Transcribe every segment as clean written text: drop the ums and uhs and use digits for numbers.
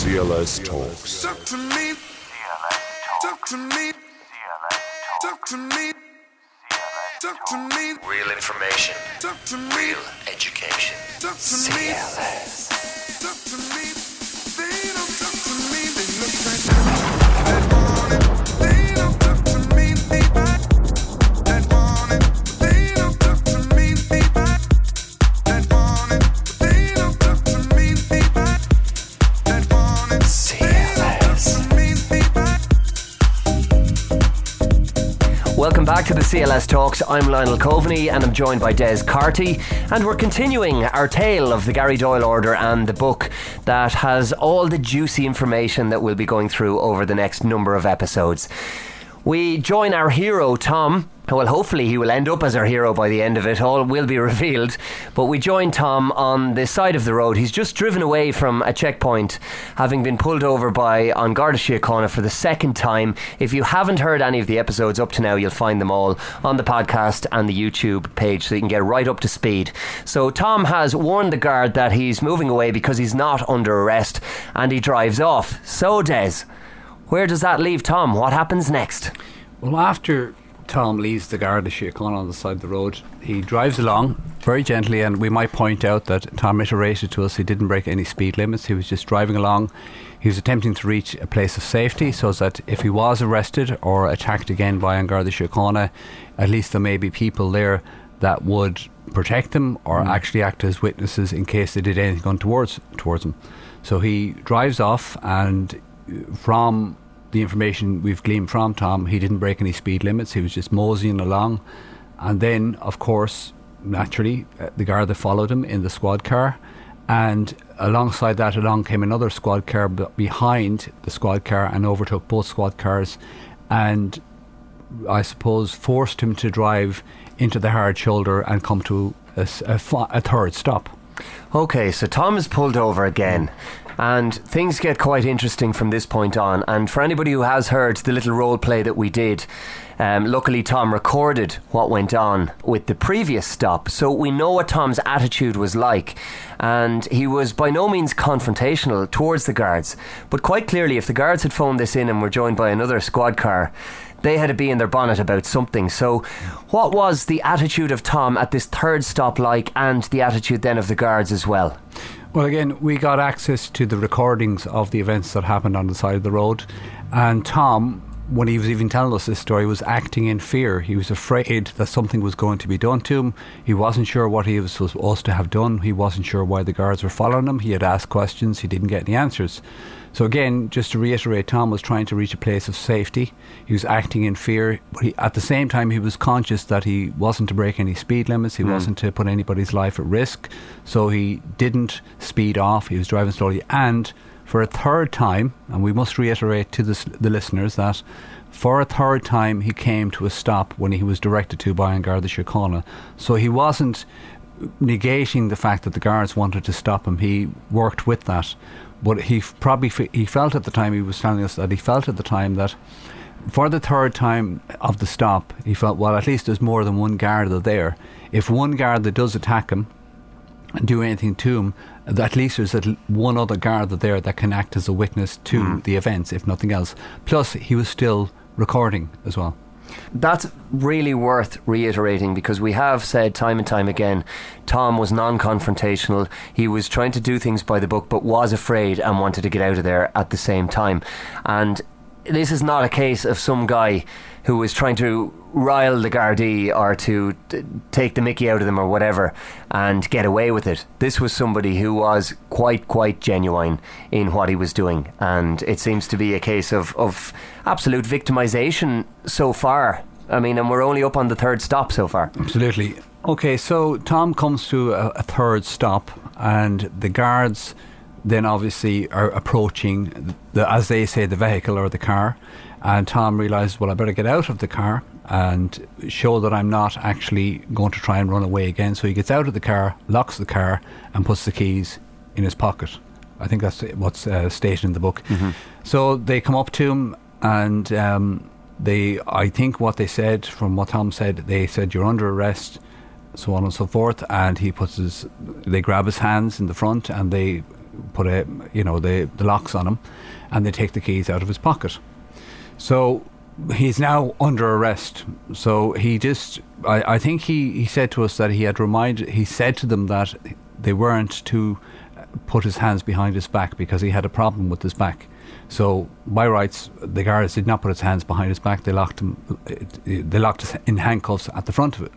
CLS Talks. Talk to me. Talk to me. Talk to me. Talk to me. Real information. Talk to me. Real education. Talk to me. CLS. Talk to me. They don't talk to me. They look like that want it. They don't talk to me. They back. That want it. They don't talk to me. They back. That want it. They don't talk to me. They back. That want it. CLS. Welcome back to the CLS Talks. I'm Lionel Coveney and I'm joined by Des Carty, and we're continuing our tale of the Gary Doyle Order and the book that has all the juicy information that we'll be going through over the next number of episodes. We join our hero Tom. Well, hopefully he will end up as our hero by the end of it. All will be revealed. But we join Tom on the side of the road. He's just driven away from a checkpoint, having been pulled over by An Garda Síochána for the second time. If you haven't heard any of the episodes up to now, you'll find them all on the podcast and the YouTube page, so you can get right up to speed. So Tom has warned the guard that he's moving away because he's not under arrest, and he drives off. So Des, where does that leave Tom? What happens next? Well, after Tom leaves the Garda Síochána on the side of the road, he drives along very gently, and we might point out that Tom iterated to us he didn't break any speed limits. He was just driving along. He was attempting to reach a place of safety so that if he was arrested or attacked again by An Garda Síochána, at least there may be people there that would protect him or actually act as witnesses in case they did anything towards him. So he drives off, and from the information we've gleaned from Tom, he didn't break any speed limits. He was just moseying along, and then of course naturally the Garda followed him in the squad car, and alongside that along came another squad car behind the squad car and overtook both squad cars, and I suppose forced him to drive into the hard shoulder and come to a third stop. Okay, so Tom is pulled over again, and things get quite interesting from this point on. And for anybody who has heard the little role play that we did, luckily Tom recorded what went on with the previous stop, so we know what Tom's attitude was like. And he was by no means confrontational towards the guards, but quite clearly if the guards had phoned this in and were joined by another squad car, they had to be in their bonnet about something. So what was the attitude of Tom at this third stop like, and the attitude then of the guards as well? Well, again, we got access to the recordings of the events that happened on the side of the road, and Tom, when he was even telling us this story, was acting in fear. He was afraid that something was going to be done to him. He wasn't sure what he was supposed to have done. He wasn't sure why the guards were following him. He had asked questions. He didn't get any answers. So again, just to reiterate, Tom was trying to reach a place of safety. He was acting in fear, but at the same time he was conscious that he wasn't to break any speed limits. He wasn't to put anybody's life at risk. So he didn't speed off. He was driving slowly, and for a third time, and we must reiterate to the listeners that for a third time he came to a stop when he was directed to by An Garda Síochána. So he wasn't negating the fact that the guards wanted to stop him. He worked with that. But he felt at the time, he was telling us that he felt at the time that for the third time of the stop, he felt, well, at least there's more than one Garda there. If one Garda does attack him and do anything to him, at least there's one other Garda there that can act as a witness to the events, if nothing else. Plus, he was still recording as well. That's really worth reiterating, because we have said time and time again, Tom was non-confrontational. He was trying to do things by the book, but was afraid and wanted to get out of there at the same time. And this is not a case of some guy who was trying to rile the Gardaí or to take the mickey out of them or whatever and get away with it. This was somebody who was quite genuine in what he was doing, and it seems to be a case of absolute victimisation so far. I mean, and we're only up on the third stop so far. Absolutely. Okay, so Tom comes to a third stop, and the guards then obviously are approaching as they say, the vehicle or the car, and Tom realises, well, I better get out of the car and show that I'm not actually going to try and run away again. So he gets out of the car, locks the car, and puts the keys in his pocket. I think that's what's stated in the book. Mm-hmm. So they come up to him, and I think what they said, from what Tom said, they said, you're under arrest, so on and so forth, and they grab his hands in the front and they put the locks on him, and they take the keys out of his pocket. So he's now under arrest. So I think he said to us that he said to them that they weren't to put his hands behind his back because he had a problem with his back. So by rights, the guards did not put his hands behind his back. They locked him in handcuffs at the front of it.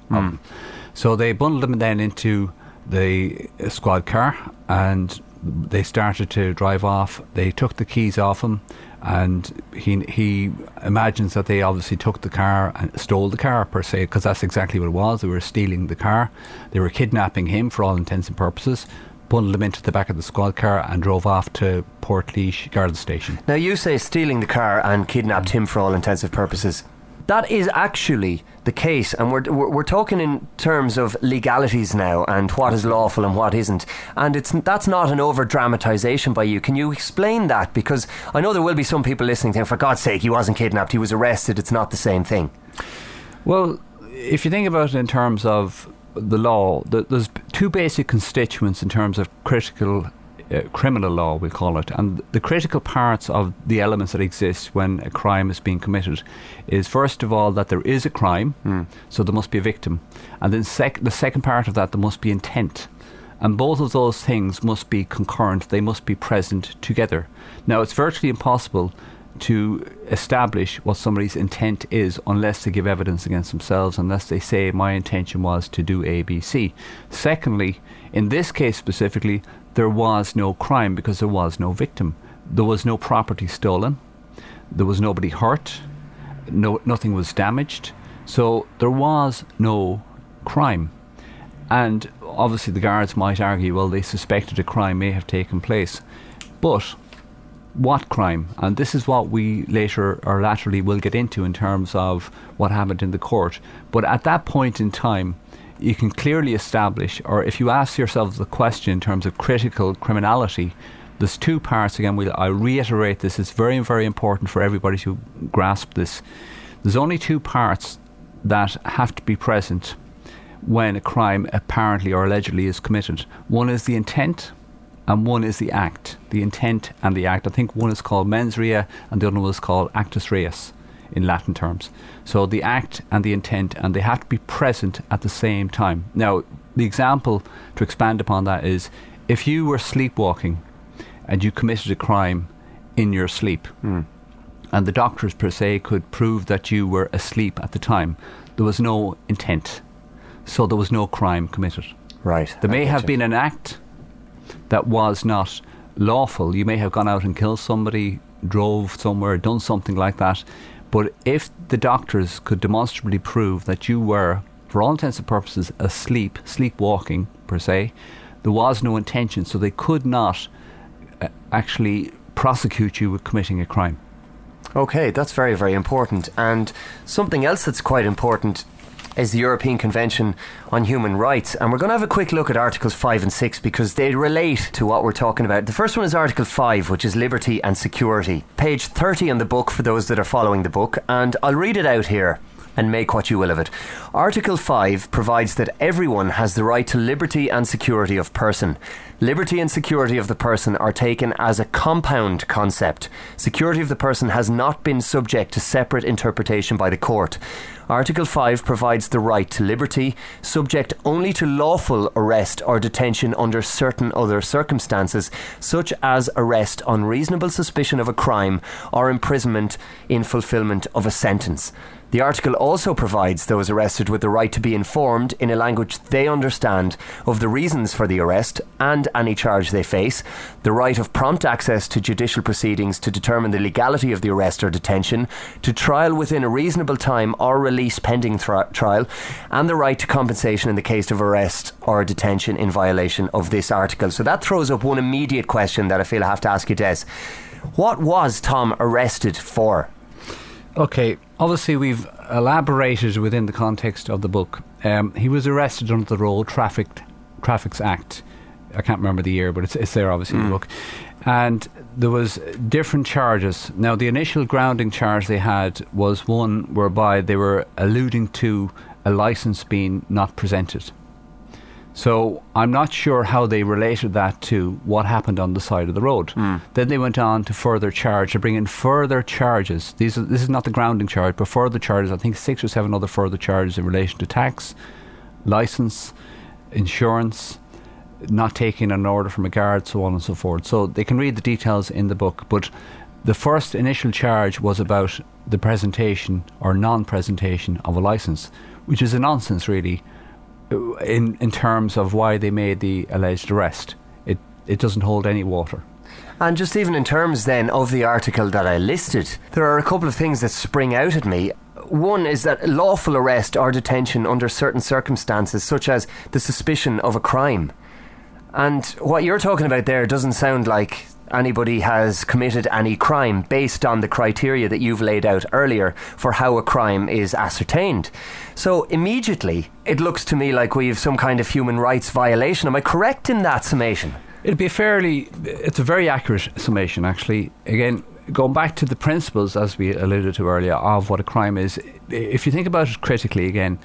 So they bundled him then into the squad car, and they started to drive off. They took the keys off him, and he imagines that they obviously took the car and stole the car, per se, because that's exactly what it was. They were stealing the car. They were kidnapping him for all intents and purposes, bundled him into the back of the squad car and drove off to Portlaoise Garda Station. Now, you say stealing the car and kidnapped him for all intensive purposes. That is actually the case, and we're talking in terms of legalities now and what is lawful and what isn't. And that's not an over-dramatisation by you. Can you explain that? Because I know there will be some people listening saying, for God's sake, he wasn't kidnapped, he was arrested, it's not the same thing. Well, if you think about it in terms of the law, there's two basic constituents in terms of criminal law, we call it, and the critical parts of the elements that exist when a crime is being committed is, first of all, that there is a crime, so there must be a victim, and then the second part of that, there must be intent, and both of those things must be concurrent. They must be present together. Now, it's virtually impossible to establish what somebody's intent is unless they give evidence against themselves, unless they say, my intention was to do A, B, C. Secondly, in this case specifically, there was no crime because there was no victim. There was no property stolen. There was nobody hurt. Nothing was damaged. So there was no crime. And obviously the guards might argue, well, they suspected a crime may have taken place. But what crime? And this is what we laterally will get into in terms of what happened in the court. But at that point in time, you can clearly establish, or if you ask yourself the question in terms of critical criminality, there's two parts. Again, I reiterate this, it's very, very important for everybody to grasp this. There's only two parts that have to be present when a crime apparently or allegedly is committed. One is the intent, and one is the act. The intent and the act. I think one is called mens rea and the other one is called actus reus in Latin terms. So the act and the intent, and they have to be present at the same time. Now, the example to expand upon that is, if you were sleepwalking and you committed a crime in your sleep, and the doctors per se could prove that you were asleep at the time, there was no intent, so there was no crime committed. Right. There may have been an act that was not lawful. You may have gone out and killed somebody, drove somewhere, done something like that. But if the doctors could demonstrably prove that you were, for all intents and purposes, asleep, sleepwalking per se, there was no intention, so they could not actually prosecute you with committing a crime. Okay, that's very, very important. And something else that's quite important is the European Convention on Human Rights. And we're going to have a quick look at Articles 5 and 6 because they relate to what we're talking about. The first one is Article 5, which is liberty and security. Page 30 in the book for those that are following the book. And I'll read it out here and make what you will of it. Article 5 provides that everyone has the right to liberty and security of person. Liberty and security of the person are taken as a compound concept. Security of the person has not been subject to separate interpretation by the court. Article 5 provides the right to liberty, subject only to lawful arrest or detention under certain other circumstances, such as arrest on reasonable suspicion of a crime or imprisonment in fulfilment of a sentence. The article also provides those arrested with the right to be informed in a language they understand of the reasons for the arrest and any charge they face, the right of prompt access to judicial proceedings to determine the legality of the arrest or detention, to trial within a reasonable time or release pending trial, and the right to compensation in the case of arrest or detention in violation of this article. So that throws up one immediate question that I feel I have to ask you, Des. What was Tom arrested for? Okay, obviously we've elaborated within the context of the book. He was arrested under the Road Traffics Act. I can't remember the year, but it's there obviously in the book. And there was different charges. Now, the initial grounding charge they had was one whereby they were alluding to a licence being not presented. So I'm not sure how they related that to what happened on the side of the road. Then they went on to further charge, to bring in further charges. This is not the grounding charge, but further charges. I think 6 or 7 other further charges in relation to tax, licence, insurance, not taking an order from a guard, so on and so forth. So they can read the details in the book. But the first initial charge was about the presentation or non-presentation of a licence, which is a nonsense, really. In terms of why they made the alleged arrest. It doesn't hold any water. And just even in terms then of the article that I listed, there are a couple of things that spring out at me. One is that lawful arrest or detention under certain circumstances, such as the suspicion of a crime. And what you're talking about there doesn't sound like anybody has committed any crime based on the criteria that you've laid out earlier for how a crime is ascertained. So immediately it looks to me like we've some kind of human rights violation. Am I correct in that summation? It's a very accurate summation, actually. Again, going back to the principles, as we alluded to earlier, of what a crime is, if you think about it critically again,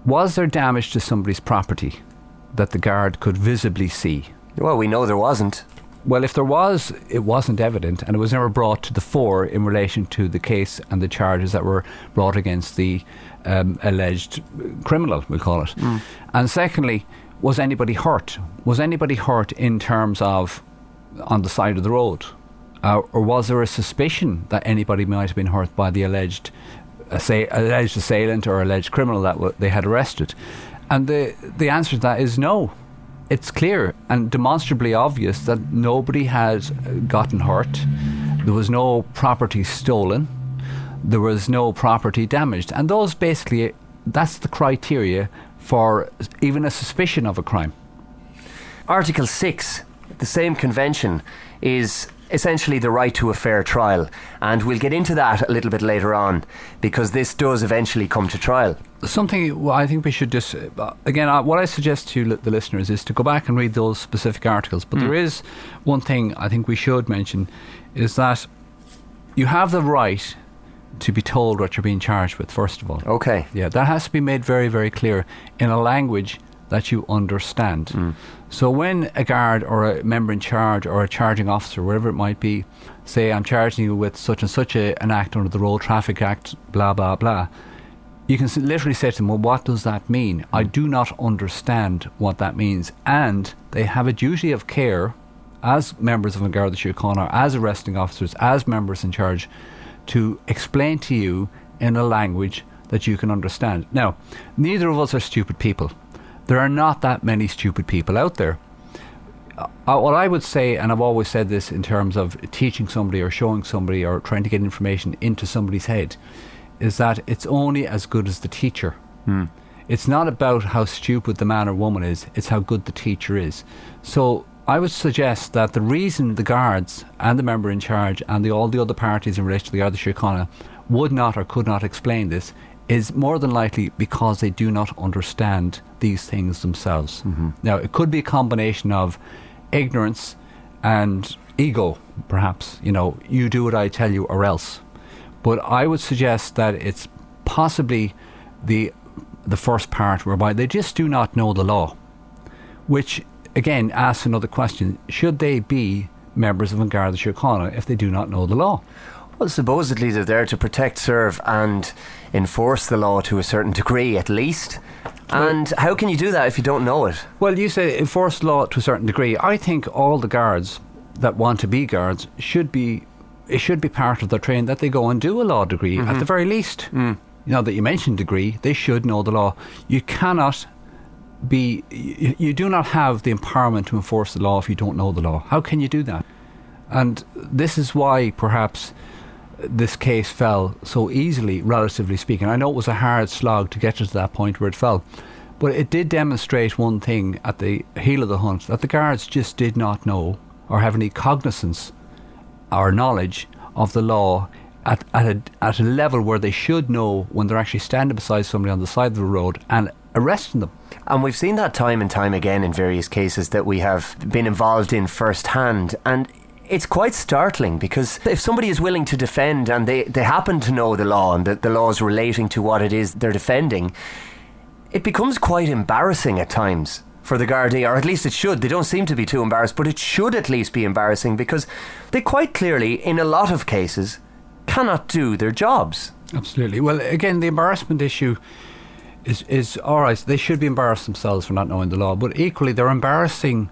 was there damage to somebody's property that the guard could visibly see? Well, we know there wasn't. Well, if there was, it wasn't evident, and it was never brought to the fore in relation to the case and the charges that were brought against the alleged criminal, we'll call it. And secondly, was anybody hurt? Was anybody hurt in terms of on the side of the road? Or was there a suspicion that anybody might have been hurt by the alleged assailant or alleged criminal that they had arrested? And the answer to that is no. It's clear and demonstrably obvious that nobody had gotten hurt. There was no property stolen. There was no property damaged. And those basically, that's the criteria for even a suspicion of a crime. Article 6, the same convention, is essentially the right to a fair trial. And we'll get into that a little bit later on, because this does eventually come to trial. Something I think we should just, again, what I suggest to the listeners is to go back and read those specific articles. But there is one thing I think we should mention, is that you have the right to be told what you're being charged with, first of all. Okay. Yeah, that has to be made very, very clear in a language that you understand. So when a guard or a member in charge or a charging officer, wherever it might be, say, I'm charging you with such and such an act under the Road Traffic Act, blah, blah, blah, you can literally say to them, well, what does that mean? I do not understand what that means. And they have a duty of care as members of the Garda Síochána, as arresting officers, as members in charge, to explain to you in a language that you can understand. Now, neither of us are stupid people. There are not that many stupid people out there. What I would say, and I've always said this in terms of teaching somebody or showing somebody or trying to get information into somebody's head, is that it's only as good as the teacher. It's not about how stupid the man or woman is, it's how good the teacher is. So I would suggest that the reason the guards and the member in charge and all the other parties in relation to the Garda Síochána would not or could not explain this is more than likely because they do not understand these things themselves. Now, it could be a combination of ignorance and ego, perhaps. You know, you do what I tell you or else. But I would suggest that it's possibly the first part whereby they just do not know the law, which again asks another question: should they be members of the Garda Síochána if they do not know the law? Well, supposedly they're there to protect, serve and enforce the law to a certain degree at least. And how can you do that if you don't know it? Well, you say enforce law to a certain degree. I think all the guards that want to be guards should be part of their training that they go and do a law degree at the very least. Now that you mentioned degree, they should know the law. You cannot be, you do not have the empowerment to enforce the law if you don't know the law. How can you do that? And this is why perhaps this case fell so easily, relatively speaking. I know it was a hard slog to get to that point where it fell, but it did demonstrate one thing at the heel of the hunt, that the guards just did not know or have any cognizance or knowledge of the law at a level where they should know when they're actually standing beside somebody on the side of the road and arresting them. And we've seen that time and time again in various cases that we have been involved in firsthand, and it's quite startling, because if somebody is willing to defend and they happen to know the law and the laws relating to what it is they're defending, it becomes quite embarrassing at times for the Gardaí, or at least it should. They don't seem to be too embarrassed, but it should at least be embarrassing because they quite clearly, in a lot of cases, cannot do their jobs. Absolutely. Well, again, the embarrassment issue is all right. They should be embarrassed themselves for not knowing the law, but equally they're embarrassing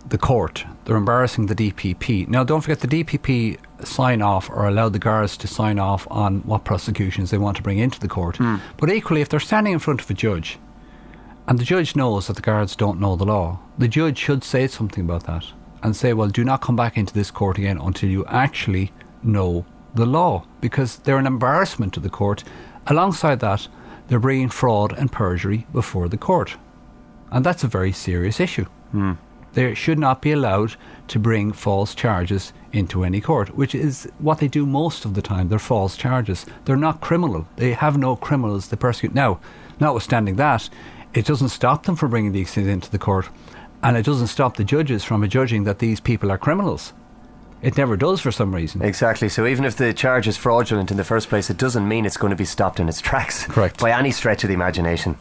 the court. They're embarrassing the DPP. Now, don't forget, the DPP sign off or allow the guards to sign off on what prosecutions they want to bring into the court. But equally, if they're standing in front of a judge and the judge knows that the guards don't know the law, the judge should say something about that and say, well, do not come back into this court again until you actually know the law, because they're an embarrassment to the court. Alongside that, they're bringing fraud and perjury before the court, and that's a very serious issue. They should not be allowed to bring false charges into any court, which is what they do most of the time. They're false charges. They're not criminal. They have no criminals to persecute. Now, notwithstanding that, it doesn't stop them from bringing these things into the court, and it doesn't stop the judges from adjudging that these people are criminals. It never does for some reason. Exactly. So even if the charge is fraudulent in the first place, it doesn't mean it's going to be stopped in its tracks. Correct. By any stretch of the imagination.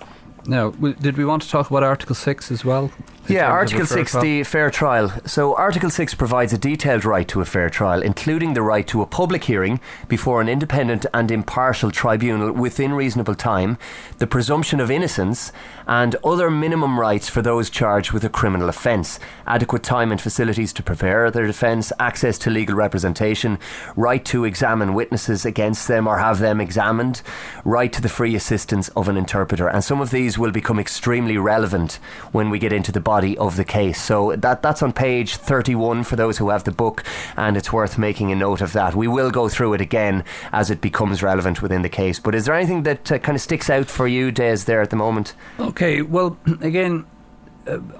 Now, did we want to talk about Article 6 as well? Yeah, Article 6, the fair trial. So Article 6 provides a detailed right to a fair trial, including the right to a public hearing before an independent and impartial tribunal within reasonable time, the presumption of innocence, and other minimum rights for those charged with a criminal offence, adequate time and facilities to prepare their defence, access to legal representation, right to examine witnesses against them or have them examined, right to the free assistance of an interpreter. And some of these will become extremely relevant when we get into the body of the case. So that's on page 31 for those who have the book, and it's worth making a note of that. We will go through it again as it becomes relevant within the case. But is there anything that kind of sticks out for you, Des, there at the moment? Okay, well, again,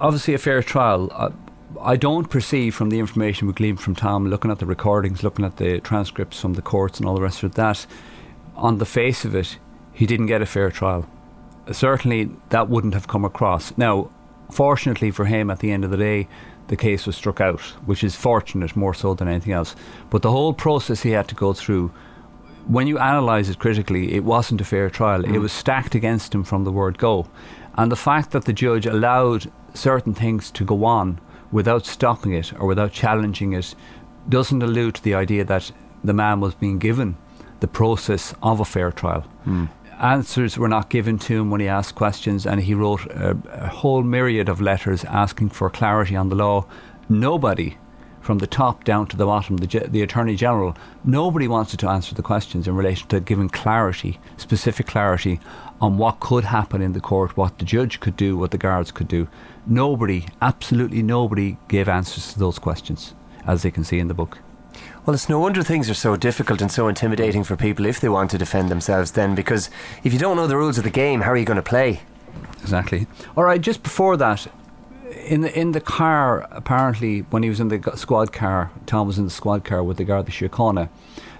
obviously a fair trial. I don't perceive from the information we gleaned from Tom, looking at the recordings, looking at the transcripts from the courts and all the rest of it, that on the face of it, he didn't get a fair trial. Certainly that wouldn't have come across. Now, fortunately for him, at the end of the day, the case was struck out, which is fortunate more so than anything else. But the whole process he had to go through, when you analyse it critically, it wasn't a fair trial. It was stacked against him from the word go. And the fact that the judge allowed certain things to go on without stopping it or without challenging it doesn't allude to the idea that the man was being given the process of a fair trial. Answers were not given to him when he asked questions, and he wrote a whole myriad of letters asking for clarity on the law. Nobody, from the top down to the bottom, the Attorney General, nobody wanted to answer the questions in relation to giving clarity, specific clarity on what could happen in the court, what the judge could do, what the guards could do. Nobody, absolutely nobody, gave answers to those questions, as they can see in the book. Well, it's no wonder things are so difficult and so intimidating for people if they want to defend themselves then, because if you don't know the rules of the game, how are you going to play? Exactly. All right, just before that, in the car, apparently, when he was in the squad car, Tom was in the squad car with the Garda Síochána,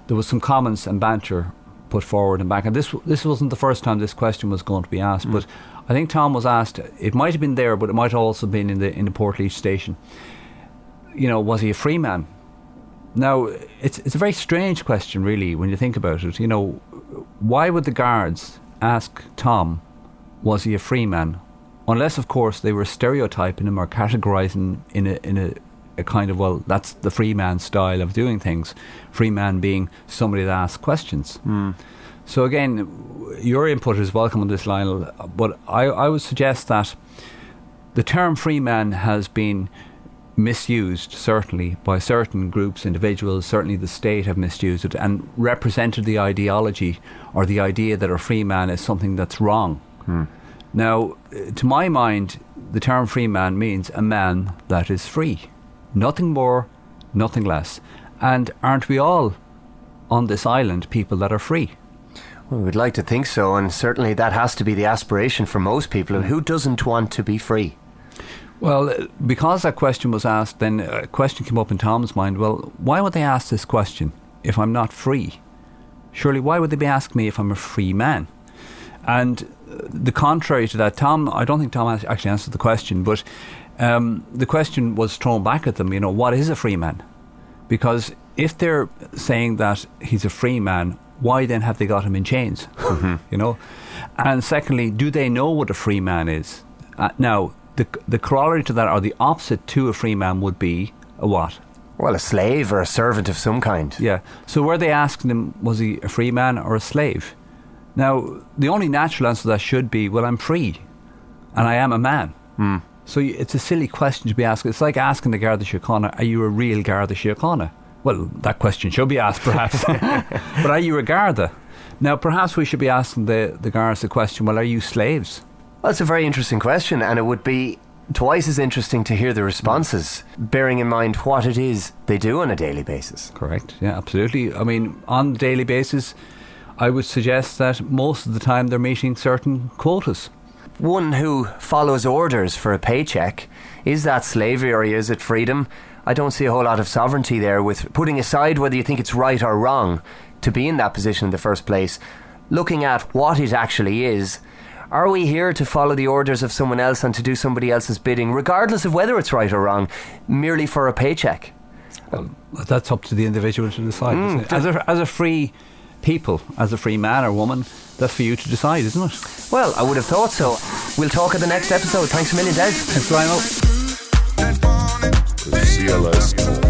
there was some comments and banter put forward and back. And this wasn't the first time this question was going to be asked, but I think Tom was asked, it might have been there, but it might have also been in the Portlaoise station, you know, was he a free man? Now, it's a very strange question, really, when you think about it. You know, why would the guards ask Tom, was he a free man? Unless, of course, they were stereotyping him or categorising in a kind of, well, that's the free man style of doing things. Free man being somebody that asks questions. So again, your input is welcome on this, Lionel, but I would suggest that the term free man has been misused, certainly, by certain groups, individuals. Certainly the state have misused it and represented the ideology or the idea that a free man is something that's wrong. Now, to my mind, the term free man means a man that is free. Nothing more, nothing less. And aren't we all on this island people that are free? Well, we'd like to think so, and certainly that has to be the aspiration for most people. And who doesn't want to be free? Well, because that question was asked, then a question came up in Tom's mind. Well, why would they ask this question if I'm not free? Surely, why would they be asking me if I'm a free man? And the contrary to that, Tom, I don't think Tom actually answered the question, but the question was thrown back at them, you know, what is a free man? Because if they're saying that he's a free man, why then have they got him in chains? You know? And secondly, do they know what a free man is? Now, the corollary to that, or the opposite to a free man, would be a what? Well, a slave or a servant of some kind. Yeah. So were they asking him, was he a free man or a slave? Now, the only natural answer to that should be, well, I'm free, and I am a man. So it's a silly question to be asking. It's like asking the Garda Síochána, are you a real Garda Síochána? Well, that question should be asked, perhaps. But are you a Garda? Now, perhaps we should be asking the Gardas the question, well, are you slaves? Well, it's a very interesting question, and it would be twice as interesting to hear the responses, bearing in mind what it is they do on a daily basis. Correct, yeah, absolutely. I mean, on a daily basis, I would suggest that most of the time they're meeting certain quotas. One who follows orders for a paycheck, is that slavery or is it freedom? I don't see a whole lot of sovereignty there, with putting aside whether you think it's right or wrong to be in that position in the first place. Looking at what it actually is, are we here to follow the orders of someone else and to do somebody else's bidding, regardless of whether it's right or wrong, merely for a paycheck? Well, that's up to the individual to decide. Isn't it? As a free people, as a free man or woman, that's for you to decide, isn't it? Well, I would have thought so. We'll talk at the next episode. Thanks a million, Des. Thanks, Lionel. That morning, CLS